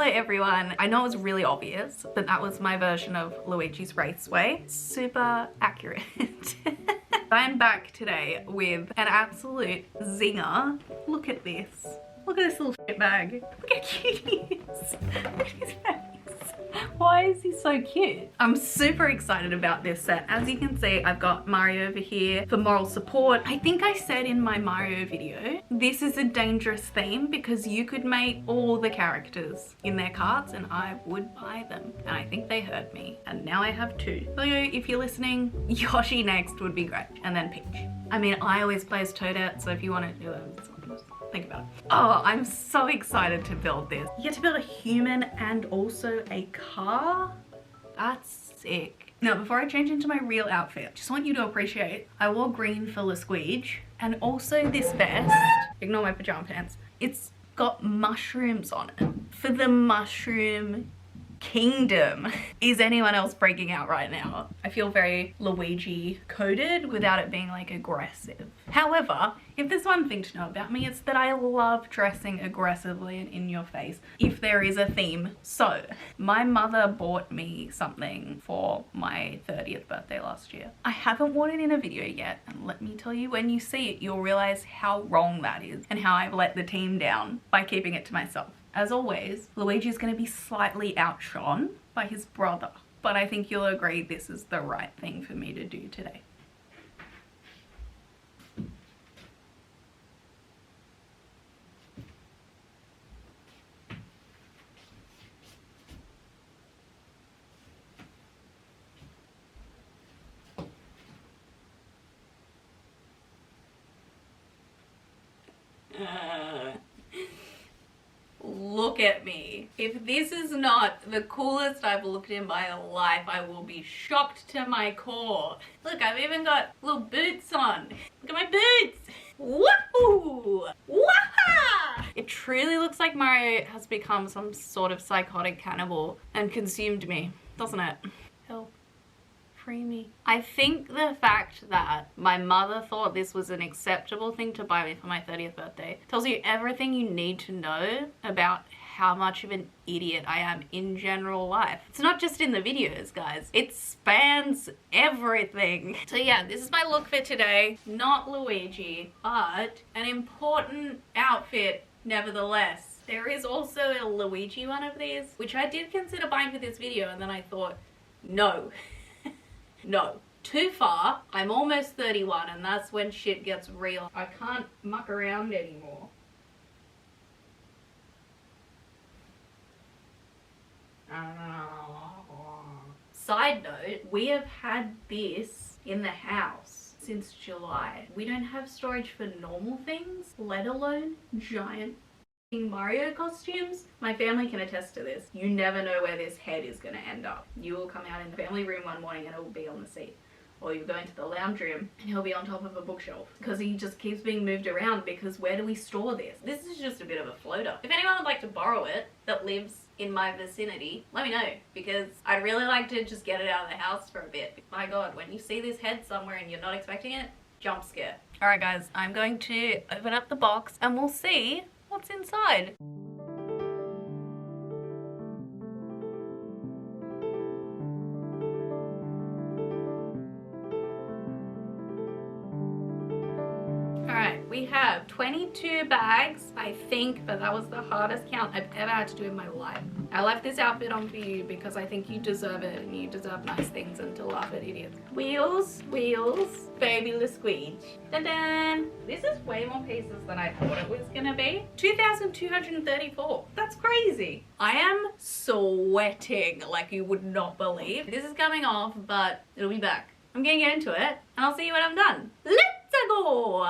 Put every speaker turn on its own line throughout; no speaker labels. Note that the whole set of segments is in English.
Hello everyone. I know it was really obvious, but that was my version of Luigi's Raceway. Super accurate. I'm back today with an absolute zinger. Look at this. Look at this little shit bag. Look how cute he is. Look at his face. Why is he so cute? I'm super excited about this set. As you can see, I've got Mario over here for moral support. I think I said in my Mario video, this is a dangerous theme because you could make all the characters in their carts and I would buy them. And I think they heard me. And now I have two. So if you're listening, Yoshi next would be great. And then Peach. I mean, I always play as Toadette, so if you want to do it, think about it. Oh, I'm so excited to build this. You get to build a human and also a car. That's sick. Now, before I change into my real outfit, just want you to appreciate I wore green for Lasqueege and also this vest. Ignore my pajama pants. It's got mushrooms on it for the mushroom kingdom. Is anyone else breaking out right now? I feel very Luigi coded without it being like aggressive. However, if there's one thing to know about me, it's that I love dressing aggressively and in your face if there is a theme. So my mother bought me something for my 30th birthday last year. I haven't worn it in a video yet, and let me tell you, when you see it, you'll realize how wrong that is and how I've let the team down by keeping it to myself. As always, Luigi is going to be slightly outshone by his brother, but I think you'll agree this is the right thing for me to do today. Look at me. If this is not the coolest I've looked in my life, I will be shocked to my core. Look, I've even got little boots on. Look at my boots. Woohoo! Waha! It truly looks like Mario has become some sort of psychotic cannibal and consumed me, doesn't it? Help. Free me. I think the fact that my mother thought this was an acceptable thing to buy me for my 30th birthday tells you everything you need to know about how much of an idiot I am in general life. It's not just in the videos, guys. It spans everything. So yeah, this is my look for today. Not Luigi, but an important outfit nevertheless. There is also a Luigi one of these, which I did consider buying for this video, and then I thought, no. No, too far. I'm almost 31 and that's when shit gets real. I can't muck around anymore. Side note, we have had this in the house since July. We don't have storage for normal things, let alone giant Mario costumes. My family can attest to this. You never know where this head is going to end up. You will come out in the family room one morning and it will be on the seat. Or you go into the lounge room and he'll be on top of a bookshelf. Because he just keeps being moved around because where do we store this? This is just a bit of a floater. If anyone would like to borrow it that lives in my vicinity, let me know. Because I'd really like to just get it out of the house for a bit. My god, when you see this head somewhere and you're not expecting it, jump scare. Alright guys, I'm going to open up the box and we'll see what's inside. Alright, we have 22 bags, I think, but that was the hardest count I've ever had to do in my life. I left this outfit on for you because I think you deserve it and you deserve nice things and to laugh at idiots. Wheels, wheels, baby Lasqueege. Dun-dun! This is way more pieces than I thought it was gonna be. 2,234. That's crazy. I am sweating like you would not believe. This is coming off, but it'll be back. I'm gonna get into it and I'll see you when I'm done. Let's go!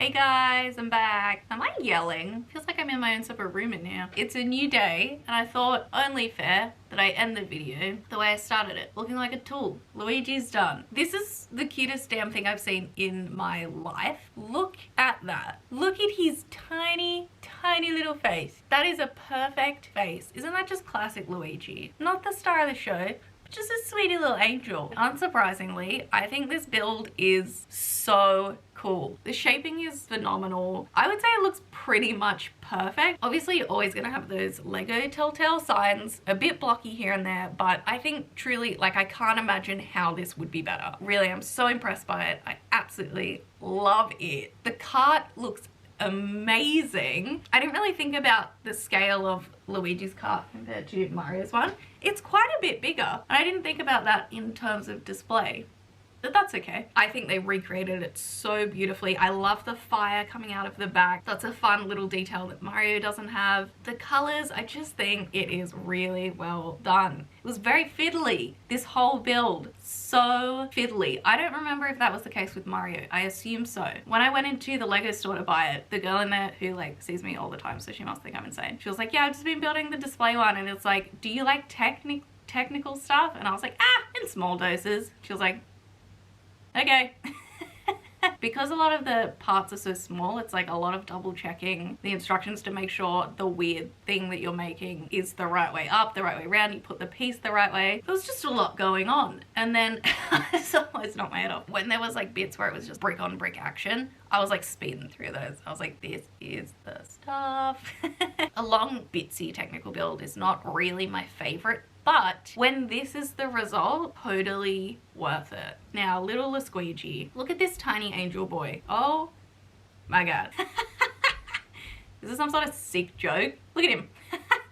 Hey guys, I'm back. Am I yelling? Feels like I'm in my own separate room in here. It's a new day and I thought only fair that I end the video the way I started it, looking like a tool. Luigi's done. This is the cutest damn thing I've seen in my life. Look at that. Look at his tiny little face. That is a perfect face. Isn't that just classic Luigi? Not the star of the show, just a sweetie little angel. Unsurprisingly, I think this build is so cool. The shaping is phenomenal. I would say it looks pretty much perfect. Obviously, you're always gonna have those Lego telltale signs, a bit blocky here and there, but I think truly, like, I can't imagine how this would be better. Really, I'm so impressed by it. I absolutely love it. The cart looks amazing. I didn't really think about the scale of Luigi's cart compared to Mario's one. It's quite a bit bigger, and I didn't think about that in terms of display. But that's okay. I think they recreated it so beautifully. I love the fire coming out of the back. That's a fun little detail that Mario doesn't have. The colors, I just think it is really well done. It was very fiddly, this whole build. So fiddly. I don't remember if that was the case with Mario. I assume so. When I went into the Lego store to buy it, the girl in there who like sees me all the time, so she must think I'm insane. She was like, yeah, I've just been building the display one, and it's like, do you like technical stuff? And I was like, in small doses. She was like, okay. Because a lot of the parts are so small, it's like a lot of double checking the instructions to make sure the weird thing that you're making is the right way up, the right way around, you put the piece the right way. There was just a lot going on. And then it's almost not my head off. When there was like bits where it was just brick on brick action, I was like speeding through those. I was like, this is the stuff. A long bitsy technical build is not really my favorite, but when this is the result, totally worth it. Now, little squeegee. Look at this tiny angel boy. Oh my god. Is this some sort of sick joke? Look at him.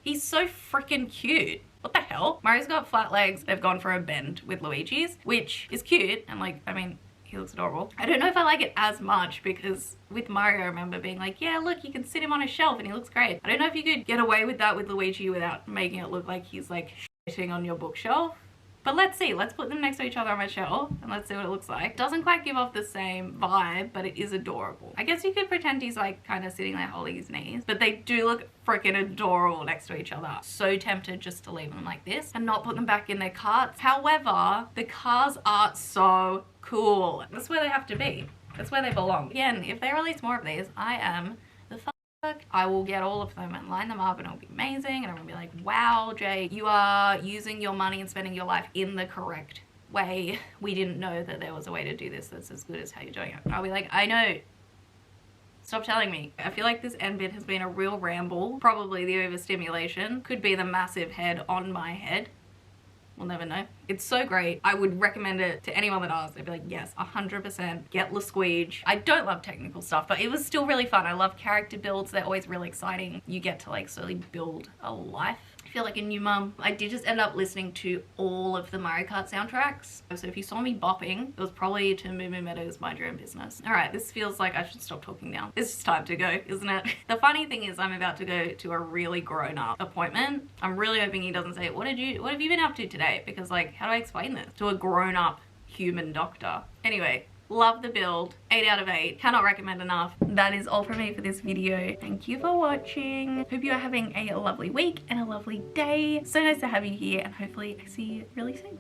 He's so freaking cute. What the hell? Mario's got flat legs. They've gone for a bend with Luigi's, which is cute. And like, I mean, he looks adorable. I don't know if I like it as much because with Mario, I remember being like, yeah, look, you can sit him on a shelf and he looks great. I don't know if you could get away with that with Luigi without making it look like he's like shitting on your bookshelf. But let's see. Let's put them next to each other on my shelf and let's see what it looks like. It doesn't quite give off the same vibe, but it is adorable. I guess you could pretend he's like kind of sitting there holding his knees, but they do look freaking adorable next to each other. So tempted just to leave them like this and not put them back in their carts. However, the cars are so cool. That's where they have to be. That's where they belong. Again, if they release more of these, I am the fuck. I will get all of them and line them up and it'll be amazing, and I'm gonna be like, wow, Jay, you are using your money and spending your life in the correct way. We didn't know that there was a way to do this that's as good as how you're doing it. I'll be like, I know. Stop telling me. I feel like this end bit has been a real ramble. Probably the overstimulation. Could be the massive head on my head. We'll never know. It's so great. I would recommend it to anyone that asks. I'd be like, yes, 100%. Get Lasqueege. I don't love technical stuff, but it was still really fun. I love character builds. They're always really exciting. You get to like slowly build a life. I feel like a new mum. I did just end up listening to all of the Mario Kart soundtracks. So if you saw me bopping, it was probably to Moo Moo Meadows' Mind Your Own Business. All right, this feels like I should stop talking now. It's just time to go, isn't it? The funny thing is I'm about to go to a really grown-up appointment. I'm really hoping he doesn't say, what have you been up to today? Because like, how do I explain this to a grown-up human doctor? Anyway, love the build. 8 out of 8. Cannot recommend enough. That is all from me for this video. Thank you for watching. Hope you are having a lovely week and a lovely day. So nice to have you here, and hopefully I see you really soon.